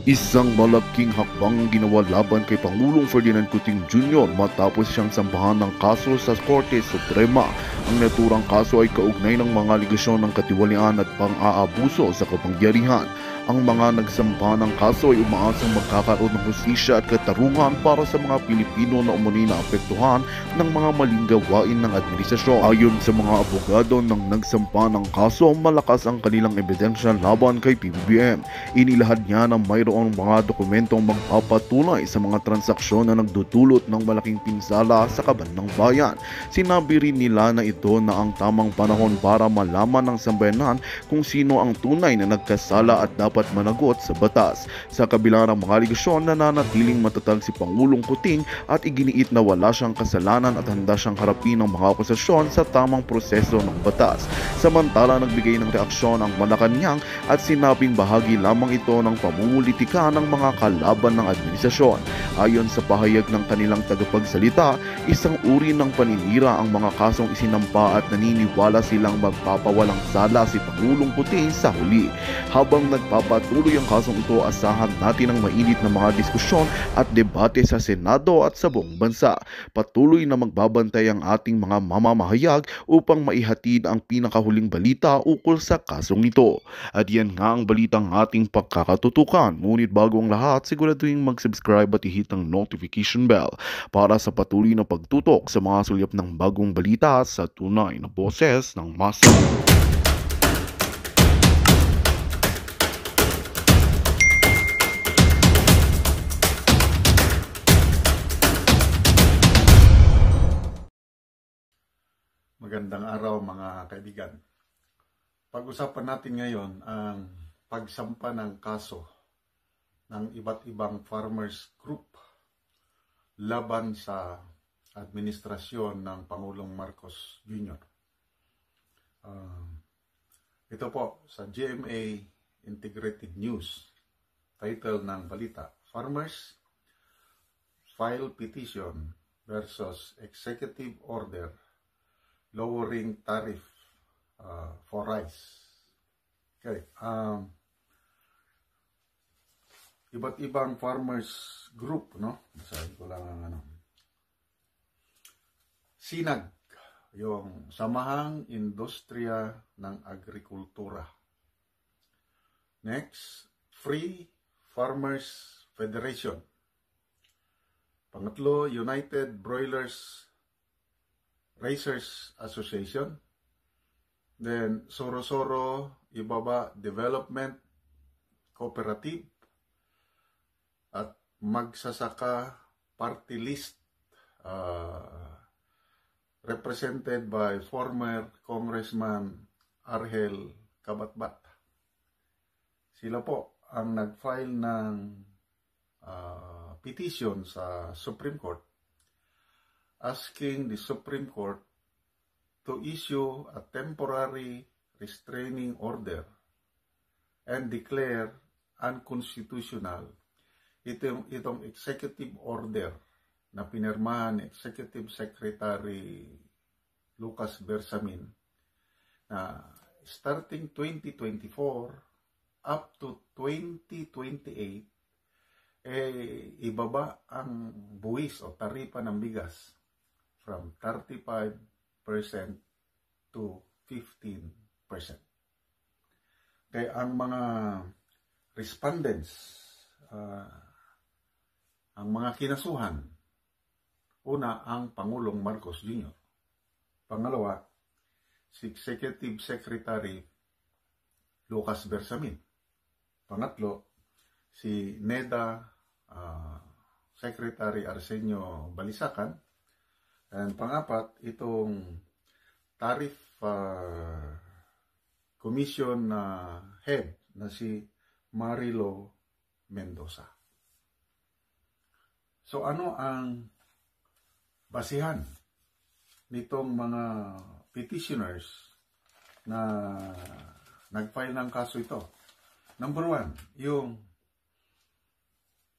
Isang malaking hakbang ginawa laban kay Pangulong Ferdinand Cuting Jr. matapos siyang sambahan ng kaso sa Korte Suprema. Ang naturang kaso ay kaugnay ng mga aligasyon ng katiwalian at pang-aabuso sa kapangyarihan. Ang mga nagsampa ng kaso ay umaasang magkakaroon ng hustisya at katarungan para sa mga Pilipino na umano'y naapektuhan ng mga maling gawain ng administrasyon. Ayon sa mga abogado ng nagsampa ng kaso, malakas ang kanilang ebidensya laban kay PBBM. Inilahad niya na mayroong mga dokumentong magpapatunay sa mga transaksyon na nagdudulot ng malaking pinsala sa kaban ng bayan. Sinabi rin nila na ito na ang tamang panahon para malaman ng sambayanan kung sino ang tunay na nagkasala at dapat managot sa batas. Sa kabila ng mga aligasyon, nananatiling matatag si Pangulong Cuting at iginiit na wala siyang kasalanan at handa siyang harapin ang mga akusasyon sa tamang proseso ng batas. Samantala, nagbigay ng reaksyon ang Malacanang at sinabing bahagi lamang ito ng pamumulitika ng mga kalaban ng administrasyon. Ayon sa pahayag ng kanilang tagapagsalita, isang uri ng paninira ang mga kasong isinampa at naniniwala silang magpapawalang sala si Pangulong Cuting sa huli. Habang nagpapatuloy ang kasong ito, asahan natin ang mainit na mga diskusyon at debate sa Senado at sa buong bansa. Patuloy na magbabantay ang ating mga mamamahayag upang maihatid ang pinakahuling balita ukol sa kasong ito. At yan nga ang balitang ating pagkakatutukan. Ngunit bago ang lahat, siguraduhin mag-subscribe at i-hit ang notification bell para sa patuloy na pagtutok sa mga sulyap ng bagong balita sa tunay na boses ng masa. Magandang araw mga kaibigan. Pag-usapan natin ngayon ang pagsampa ng kaso ng iba't ibang farmers group laban sa administrasyon ng Pangulong Marcos Jr. Ito po sa GMA Integrated News, title ng balita, Farmers File Petition versus Executive Order Lowering Tariff for Rice. Okay. Iba't ibang farmers group, no? Basahin ko lang ang ano. SINAG, yung Samahang Industriya ng Agrikultura. Next, Free Farmers Federation. Pangatlo, United Broilers Raisers Association. Then, Soro-Soro Ibaba Development Cooperative at Magsasaka Party List represented by former Congressman Argel Cabatbat. Sila po ang nag-file ng petition sa Supreme Court asking the Supreme Court to issue a temporary restraining order and declare unconstitutional itong executive order na pinirmahan ni Executive Secretary Lucas Bersamin na starting 2024 up to 2028 ibaba ang buwis o taripa ng bigas from 35% to 15%. Kaya ang mga respondents, ang mga kinasuhan, una ang Pangulong Marcos Jr. Pangalawa, si Executive Secretary Lucas Bersamin. Pangatlo, si NEDA Secretary Arsenio Balisacan. And pangapat, itong Tariff Commission head na si Marilo Mendoza. So ano ang basihan nitong mga petitioners na nag-file ng kaso ito? Number one, yung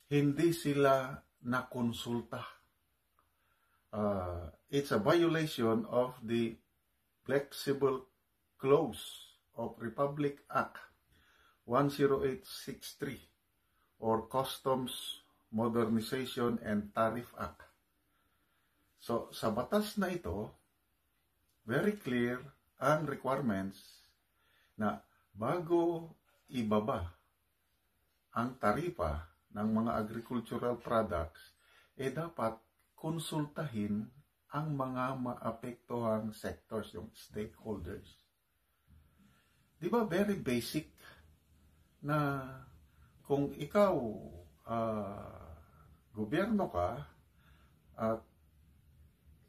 hindi sila nakonsulta. It's a violation of the Flexible Clause of Republic Act 10863 or Customs Modernization and Tariff Act. So, sa batas na ito, very clear ang requirements na bago ibaba ang taripa ng mga agricultural products, dapat konsultahin ang mga maapektuhang sectors, yung stakeholders. Di ba very basic na kung ikaw gobyerno ka at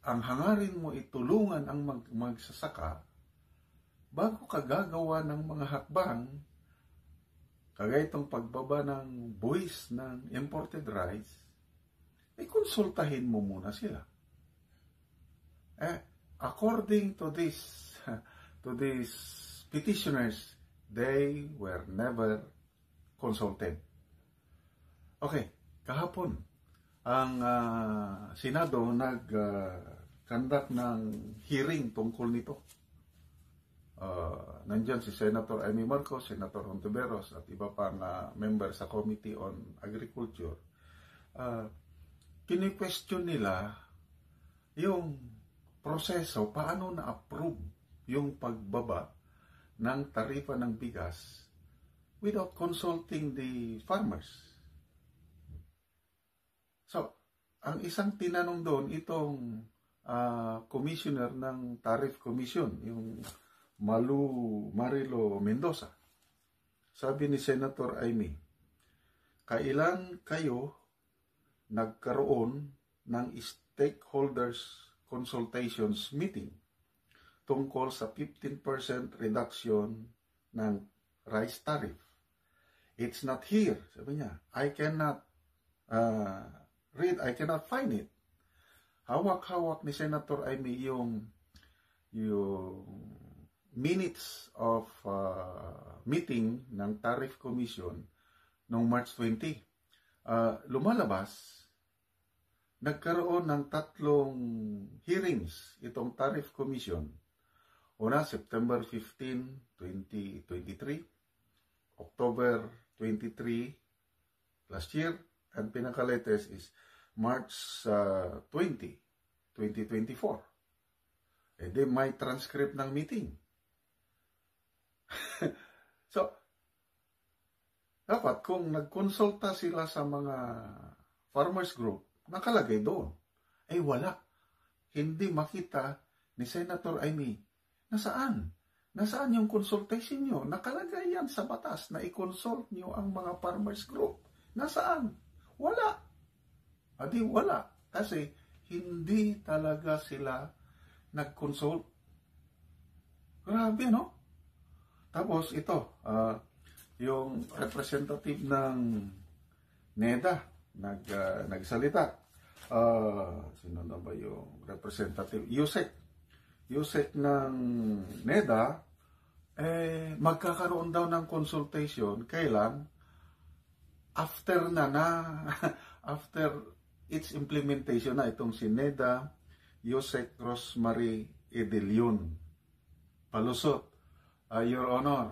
ang hangarin mo itulungan ang magsasaka, bago ka gagawa ng mga hakbang, kagaya itong pagbaba ng buwis ng imported rice, ay konsultahin mo muna sila. According to these petitioners, they were never consulted. Okay, kahapon, ang Senado nag-conduct ng hearing tungkol nito. Nandyan si Senator Amy Marcos, Senator Hontiveros, at iba pang member sa Committee on Agriculture. Kini-question nila yung proseso, paano na-approve yung pagbaba ng tarifa ng bigas without consulting the farmers. So, ang isang tinanong doon, itong commissioner ng Tariff Commission, yung Marilo Mendoza. Sabi ni Senator Amy, kailan kayo nagkaroon ng stakeholders consultations meeting tungkol sa 15% reduction ng rice tariff? It's not here, sabi niya. I cannot I cannot find it. Hawak-hawak ni Senator Amy yung minutes of meeting ng Tariff Commission noong March 20. Lumalabas, nagkaroon ng 3 hearings itong Tariff Commission. Una, September 15, 2023, October 23 last year, and pinaka-latest is March 20, 2024. Di may transcript ng meeting. So, dapat kung nagkonsulta sila sa mga farmers group, nakalagay doon. Wala. Hindi makita ni Senator Amy. Nasaan? Nasaan yung consultation nyo? Nakalagay yan sa batas na i-consult nyo ang mga farmers group. Nasaan? Wala. Wala. Kasi hindi talaga sila nag-consult. Grabe, no? Tapos ito, yung representative ng NEDA nagsalita. Sino na ba yung representative? Yusek ng NEDA, magkakaroon daw ng consultation. Kailan? After its implementation na itong si NEDA, Yusek Rosemary Edelion. Palusot, Your Honor,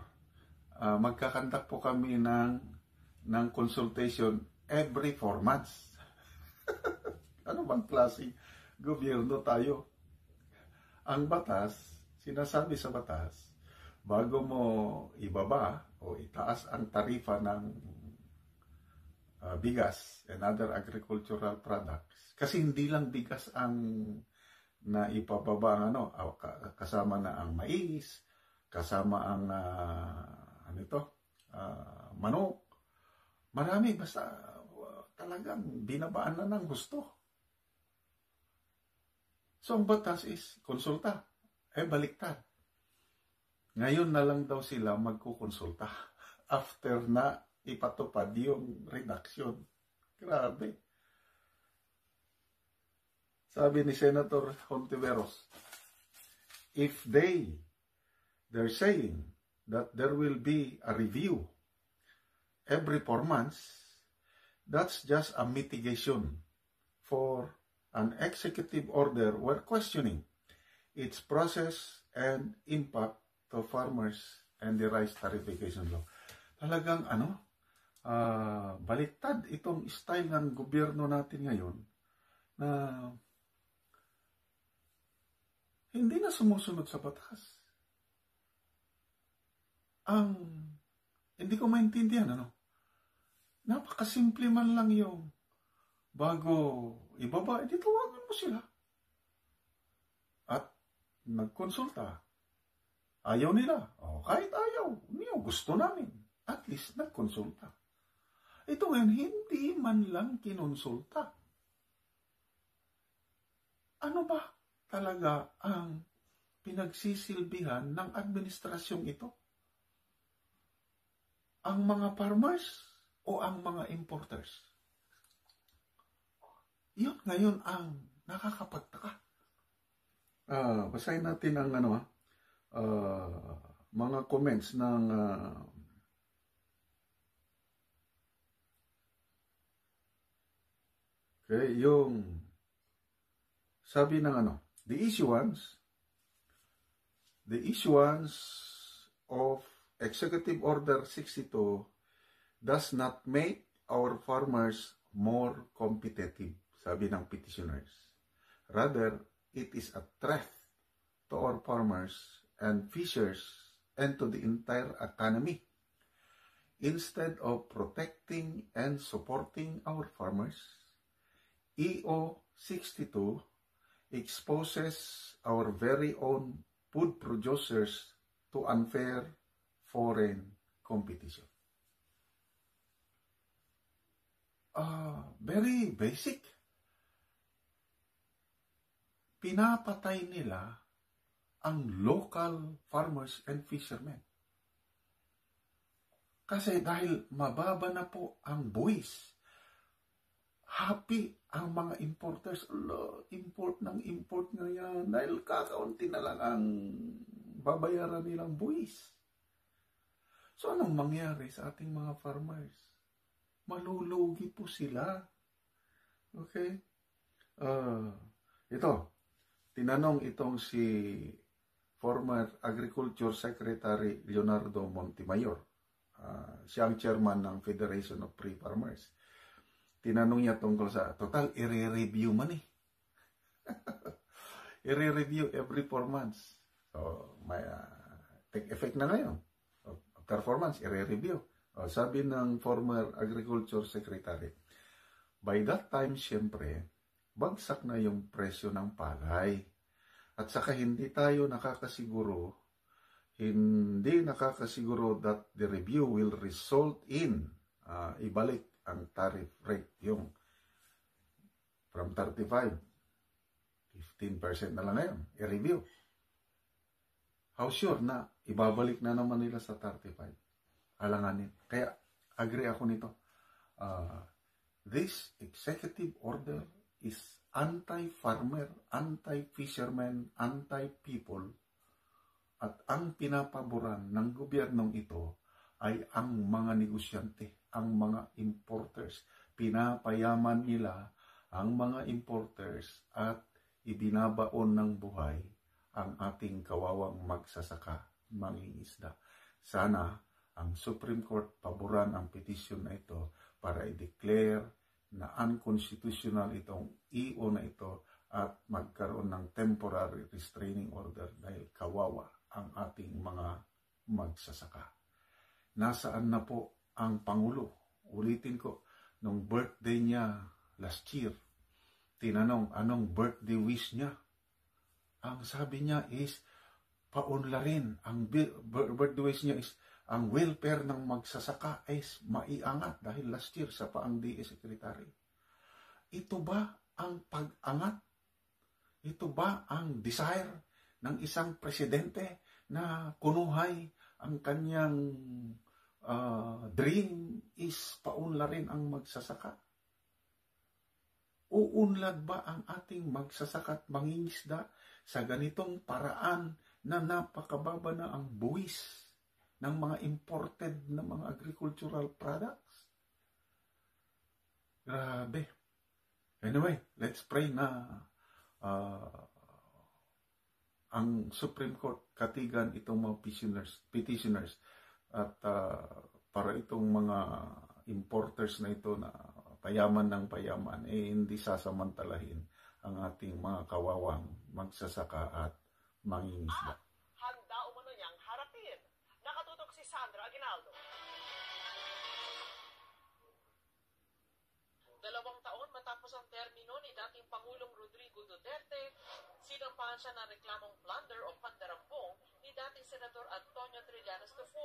magkakandak po kami ng consultation every 4 months. Ano bang klaseng gobyerno tayo? Ang batas, sinasabi sa batas, bago mo ibaba o itaas ang tarifa ng bigas and other agricultural products, kasi hindi lang bigas ang na ipababa, kasama na ang mais, kasama ang manok, marami, basta talagang binabaan na ng gusto. So ang batas is konsulta. Baliktad. Ngayon na lang daw sila magkukonsulta after na ipatupad yung reduction. Grabe. Sabi ni Senator Hontiveros, if they're saying that there will be a review every 4 months, that's just a mitigation for an executive order we're questioning its process and impact to farmers and the rice tariffication law. Talagang baliktad itong style ng gobyerno natin ngayon na hindi na sumusunod sa batas. Hindi ko maintindihan, napakasimple man lang yung bago ibaba, edi tawagan mo sila. At nagkonsulta. Ayaw nila. Kahit ayaw, gusto namin. At least nagkonsulta. Ito ngayon, hindi man lang kinonsulta. Ano ba talaga ang pinagsisilbihan ng administrasyong ito? Ang mga farmers o ang mga importers? Yun ngayon ang nakakapagtaka. Basahin natin ang mga comments ng yung sabi ng the issuance of Executive Order 62 does not make our farmers more competitive, sabi ng petitioners. Rather, it is a threat to our farmers and fishers and to the entire economy. Instead of protecting and supporting our farmers, EO 62 exposes our very own food producers to unfair foreign competition. Very basic. Pinapatay nila ang local farmers and fishermen. Kasi dahil mababa na po ang buwis, happy ang mga importers. Import na yan. Dahil kakaunti na lang ang babayaran nilang buwis. So anong mangyari sa ating mga farmers? Malulugi po sila. Okay? Ito, tinanong itong si former Agriculture Secretary Leonardo Montemayor. Siya ang chairman ng Federation of Free Farmers. Tinanong niya tungkol sa, total, i-review man eh. I-review every 4 months. So, may take effect na ngayon. After 4 months, i-review. Sabi ng former Agriculture Secretary, by that time, siyempre, bagsak na yung presyo ng palay. At saka hindi tayo nakakasiguro that the review will result in ibalik ang tariff rate, yung from 35, 15% na lang ngayon, i-review. How sure na ibabalik na naman nila sa 35? Alanganin. Kaya agree ako nito. This executive order is anti-farmer, anti-fisherman, anti-people, at ang pinapaboran ng gobyernong ito ay ang mga negosyante, ang mga importers. Pinapayaman nila ang mga importers at ibinabaon ng buhay ang ating kawawang magsasaka, mangingisda. Sana ang Supreme Court paboran ang petisyon na ito para i-declare na unconstitutional itong EO na ito at magkaroon ng temporary restraining order dahil kawawa ang ating mga magsasaka. Nasaan na po ang Pangulo? Ulitin ko, nung birthday niya last year, tinanong anong birthday wish niya. Ang sabi niya is, paunlarin. Ang birthday wish niya is, ang welfare ng magsasaka is maiangat dahil last year sa paang DA Secretary. Ito ba ang pag-angat? Ito ba ang desire ng isang presidente na kunuhay ang kanyang dream is paunlarin ang magsasaka? Uunlad ba ang ating magsasaka at mangingisda sa ganitong paraan na napakababa na ang buwis ng mga imported na mga agricultural products? Grabe. Anyway, let's pray na ang Supreme Court katigan itong mga petitioners at para itong mga importers na ito na payaman ng payaman, hindi sasamantalahin ang ating mga kawawang magsasaka at mangingisda. Handa umano niyang harapin. Nakatutok si Sandra Aguinaldo. 2 taon matapos ang termino ni dating Pangulong Rodrigo Duterte, sinampahan siya ng reklamong plunder o pandarambong ni dating Senador Antonio Trillanes IV.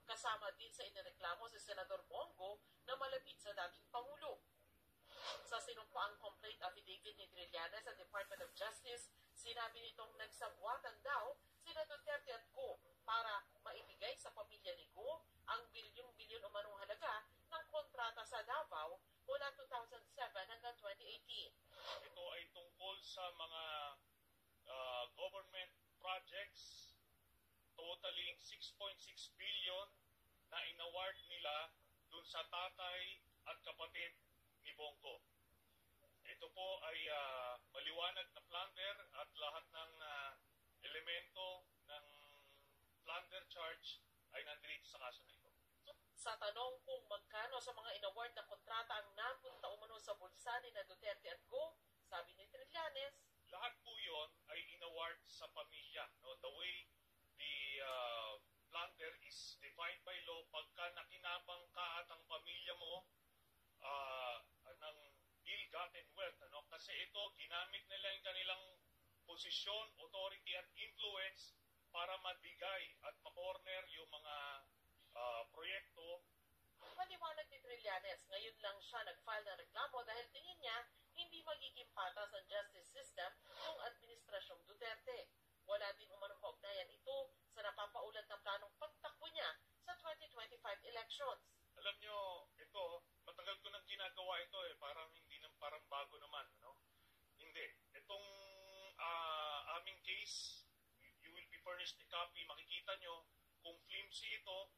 Kasama din sa inireklamo si Senador Bongo na malapit sa dating Pangulo. Sa sinumpaang complaint affidavit ni Trillanes sa Department of Justice, sinabi nitong nagsabwatan daw sina Duterte at Go para maibigay sa pamilya ni Go ang bilyong-bilyon umanong halaga ng kontrata sa Davao mula 2007 hanggang 2018. Ito ay tungkol sa mga government projects totaling 6.6 billion na inaward nila dun sa tatay at kapatid ni Bongo. Ito po ay maliwanag na plunder at lahat ng elemento ng plunder charge ay nandito sa kaso na ito. Sa tanong kung magkano sa mga inaward na kontrata ang napunta umano sa bulsa ni na Duterte at Go, sabi ni Trillanes, lahat po yun ay inaward sa pamilya. No? The way the plunder is defined by law, pagka nakinabang ka at ang pamilya mo ng ill-gotten wealth. Ano? Kasi ito, ginamit nila yung kanilang posisyon, authority at influence para mabigay at ma-corner yung mga proyekto. Maliwanag ni Trillanes, ngayon lang siya nag-file ng reklamo dahil tingin niya hindi magiging patas ang justice system ng Administrasyong Duterte. Wala din umanong kaugnayan ito sa napapaulat na planong pagtakbo niya sa 2025 elections. Alam nyo, ito, matagal ko nang ginagawa ito parang bago naman, no? Hindi. Itong aming case, you will be furnished a copy, makikita nyo kung flimsy ito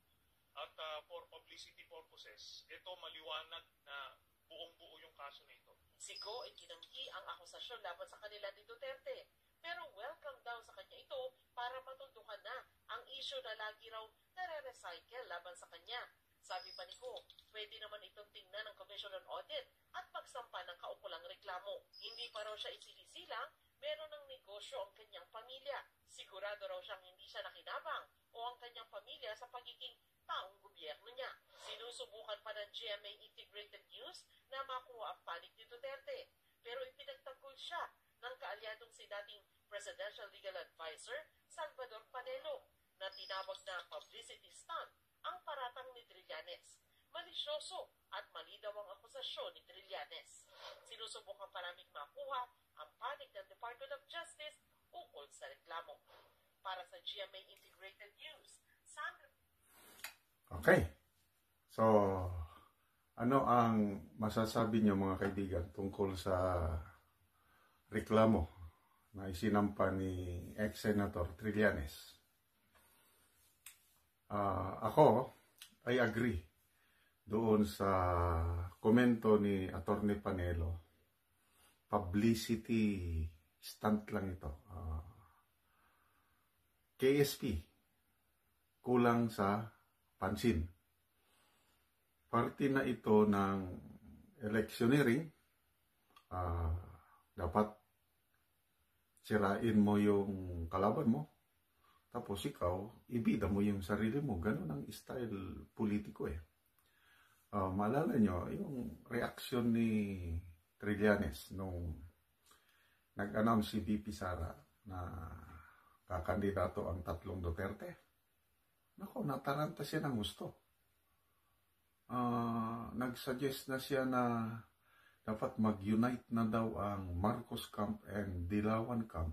at for publicity purposes. Ito maliwanag na buong-buo yung kaso na ito. Si Go ay tinanggi ang akusasyon laban sa kanila ni Duterte. Pero welcome daw sa kanya ito para matuldukan na ang issue na lagi raw nare-recycle laban sa kanya. Sabi pa ni Go, pwede naman itong tingnan ng Commission on Audit at magsampa ng kaukulang reklamo. Hindi pa raw siya isinisilang, meron ng negosyo ang kanyang pamilya. Sigurado raw siyang hindi siya nakinabang o ang kanyang pamilya sa pagiging taong gobyerno niya. Sinusubukan pa ng GMA Integrated News na makuha ang panig ni Duterte. Pero ipinagtanggol siya ng kaalyadong si dating Presidential Legal Advisor Salvador Panelo na tinawag na publicity stunt ang paratang ni Trillanes. Malisyoso at mali daw ang akusasyon ni Trillanes. Sinusubukan pa naming makuha ang panig ng Department of Justice ukol sa reklamo. Para sa GMA Integrated News, Sandra. Okay. So, ano ang masasabi niyo mga kaibigan tungkol sa reklamo na isinampa ni ex-Senator Trillanes? Ako ay agree doon sa komento ni Atty. Panelo. Publicity stunt lang ito. KSP, kulang sa pansin. Parte na ito ng electioneering. Dapat sirain mo yung kalaban mo. Tapos ikaw, ibida mo yung sarili mo. Ganun ang style politiko eh. Maalala nyo, yung reaksyon ni Trillanes nung nag-announce si VP Sara na kakandidato ang 3 Duterte. Nako, nataranta siya ng gusto. Nag-suggest na siya na dapat mag-unite na daw ang Marcos camp and Dilawan camp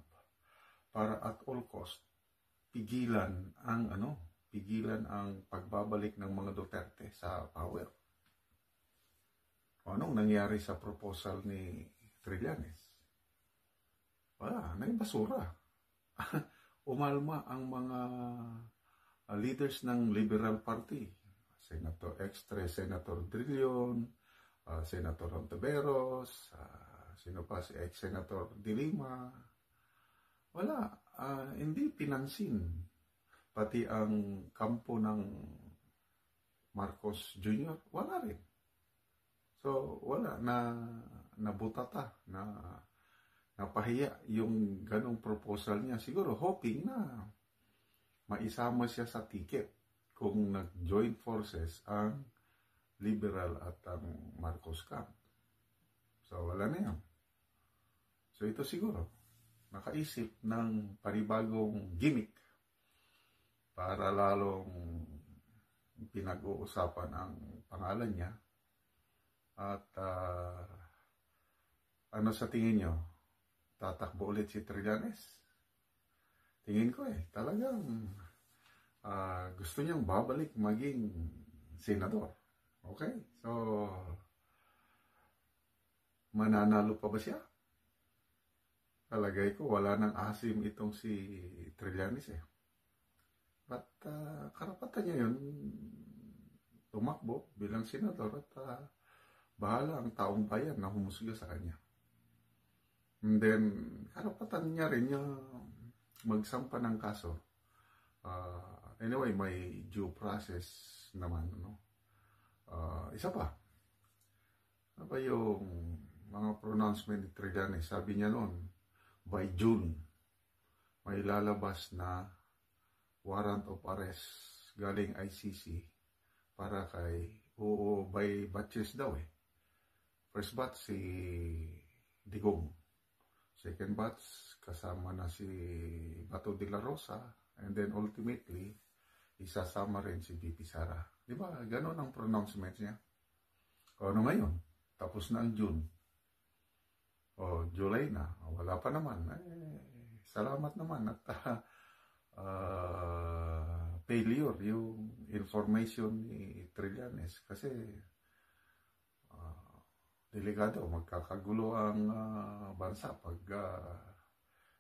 para at all cost pigilan ang pagbabalik ng mga Duterte sa power. Anong nangyari sa proposal ni Trillanes? Wala, naibasura. Umalma ang mga leaders ng Liberal Party. Senator Drilon, Senator Ontiveros, sino pa si ex-Senator De Lima. Wala, hindi pinansin. Pati ang kampo ng Marcos Jr., wala rin. So, wala na nabutata, napahiya yung ganong proposal niya. Siguro hoping na maisama siya sa ticket kung nag-join forces ang Liberal at ang Marcos camp. So, wala na yan. So, ito siguro, nakaisip ng panibagong gimmick para lalong pinag-uusapan ang pangalan niya. At ano sa tingin nyo? Tatakbo ulit si Trillanes? Tingin ko talagang gusto niyang babalik maging senador. Okay? So, mananalo pa ba siya? Talagay ko, wala nang asim itong si Trillanes But karapatan niya yun tumakbo bilang senador at bahala ang taong bayan na humusga sa kanya. And then, karapatan niya rin yung magsampa ng kaso. Anyway, may due process naman. Isa pa. Ano ba yung mga pronouncement ni Trillanes? Sabi niya noon, by June, may lalabas na warrant of arrest galing ICC para kay by batches daw First batch si Digong. Second batch kasama na si Bato de la Rosa. And then ultimately, isasama rin si BP Sara. Di ba? Ganon ang pronouncement niya. O ano ngayon? Tapos na ang June. O July na. Wala pa naman. Salamat naman at failure yung information ni Trillanes kasi delikado, magkakagulo ang bansa pag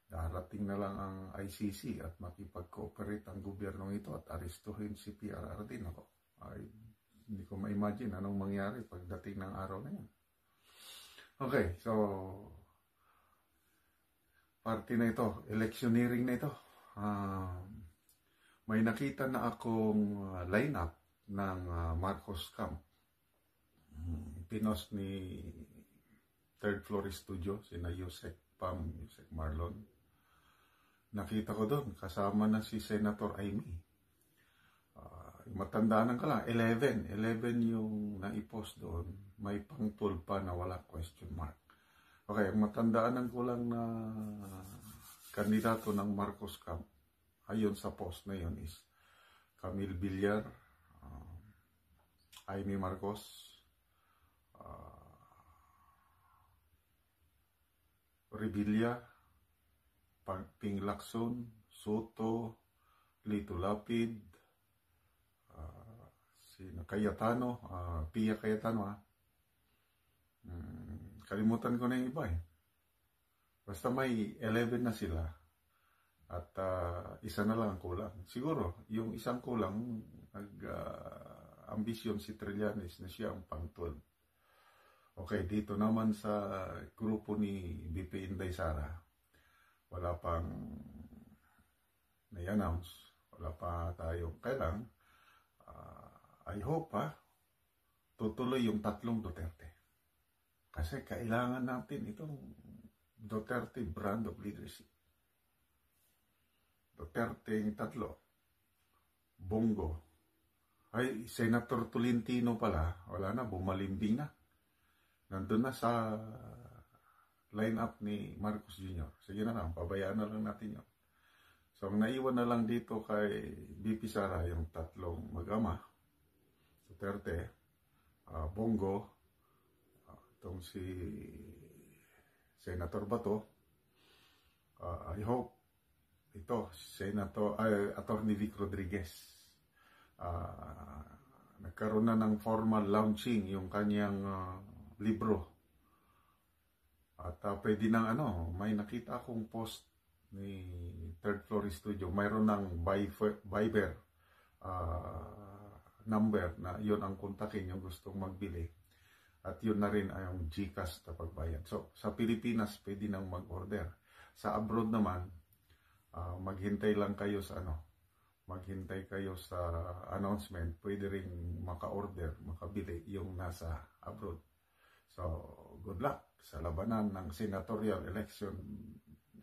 darating na lang ang ICC at makipag-cooperate ang gobyernong ito at arestuhin si PRRD. Hindi ko ma-imagine anong mangyari pagdating ng araw na yan. Okay, so party na ito, electioneering na ito. May nakita na akong lineup ng Marcos camp. Pinost ni Third Floor Studio, sina Yusek Pam, Yusek Marlon. Nakita ko doon, kasama na si Senator Amy. Matandaan ka lang, 11 yung naipost doon. May pang-12 pa na wala question mark. Okay, matandaan ko lang na kandidato ng Marcos camp ayon sa post na yun is Camille Villar, Amy Marcos, Revilla, Ping Lacson, Soto, Lito Lapid, Cayetano, Pia Cayetano. Kalimutan ko na yung iba Basta may 11 na sila at isa na lang ang kulang. Siguro, yung isang kulang, ambisyon si Trillanes na siya ang pang-12. Okay, dito naman sa grupo ni BP Inday Sara, wala pang na-announce, wala pa tayo. Kailang, I hope tutuloy yung tatlong Duterte. Kasi kailangan natin itong Duterte brand of leadership. Duterte yung tatlo. Bongo. Ay, Senator Tolentino pala, wala na, bumalimbing na. Nandun na sa line-up ni Marcos Jr. Sige na lang, pabayaan na lang natin yun. So, ang naiwan na lang dito kay BP Sara, yung tatlong mag-ama. Duterte, Bongo, itong si Senator Bato. I hope ito, Attorney Vic Rodriguez. Nagkaroon na ng formal launching yung kanyang libro. At pwede nang may nakita akong post ni Third Floor Studio. Mayroon ng Viber number na yun ang kontakin yung gustong magbili. At yun na rin ay yung GCash na pagbayad. So, sa Pilipinas, pwede nang mag-order. Sa abroad naman, maghintay lang kayo sa maghintay kayo sa announcement. Pwede rin maka-order, makabili yung nasa abroad. So, good luck sa labanan ng senatorial election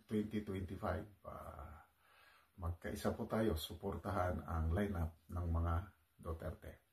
2025. Magkaisa po tayo, suportahan ang lineup ng mga Duterte.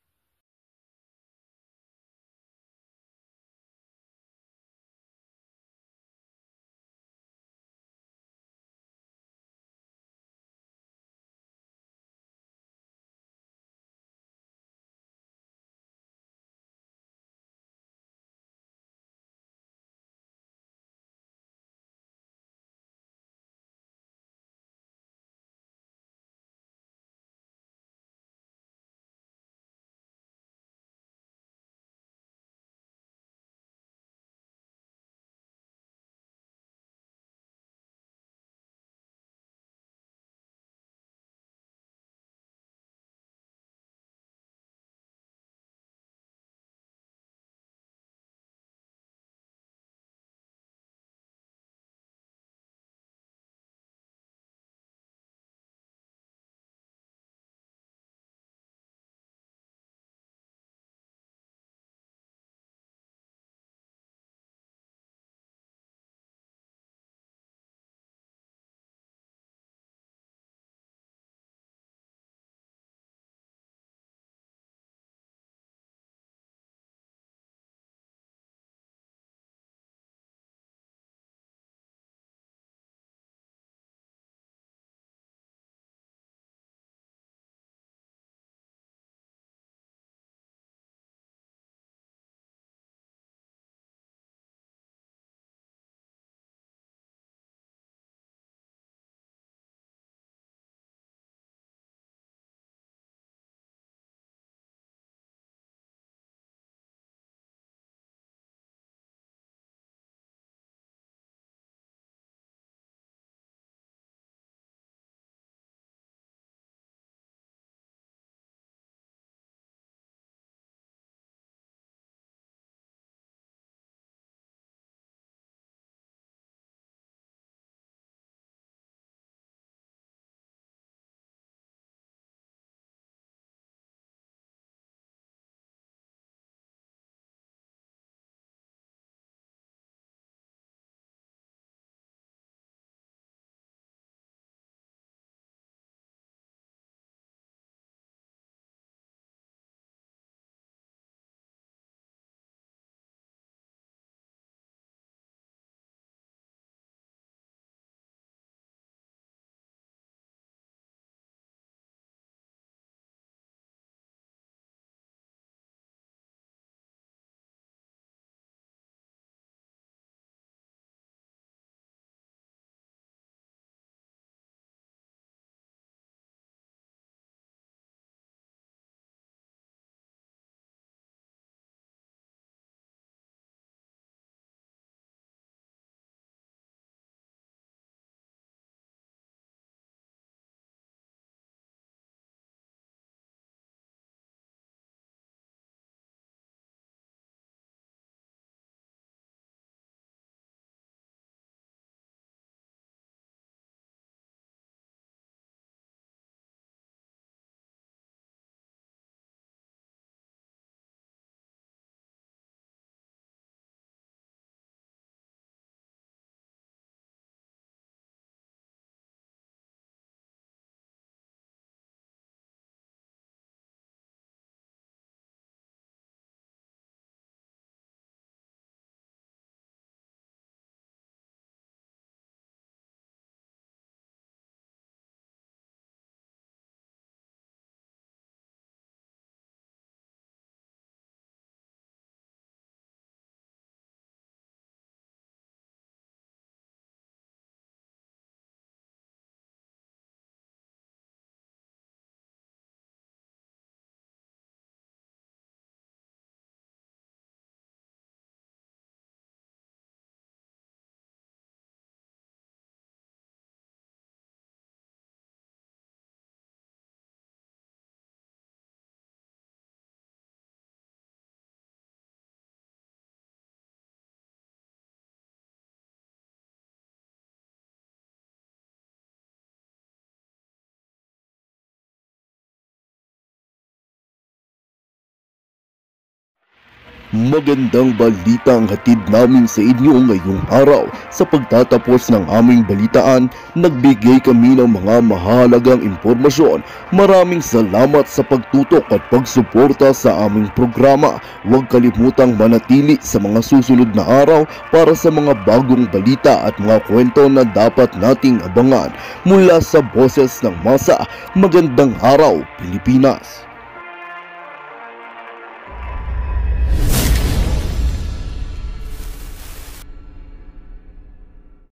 Magandang balita ang hatid namin sa inyo ngayong araw. Sa pagtatapos ng aming balitaan, nagbigay kami ng mga mahalagang impormasyon. Maraming salamat sa pagtutok at pagsuporta sa aming programa. Huwag kalimutang manatili sa mga susunod na araw para sa mga bagong balita at mga kwento na dapat nating abangan. Mula sa Boses ng Masa, magandang araw Pilipinas!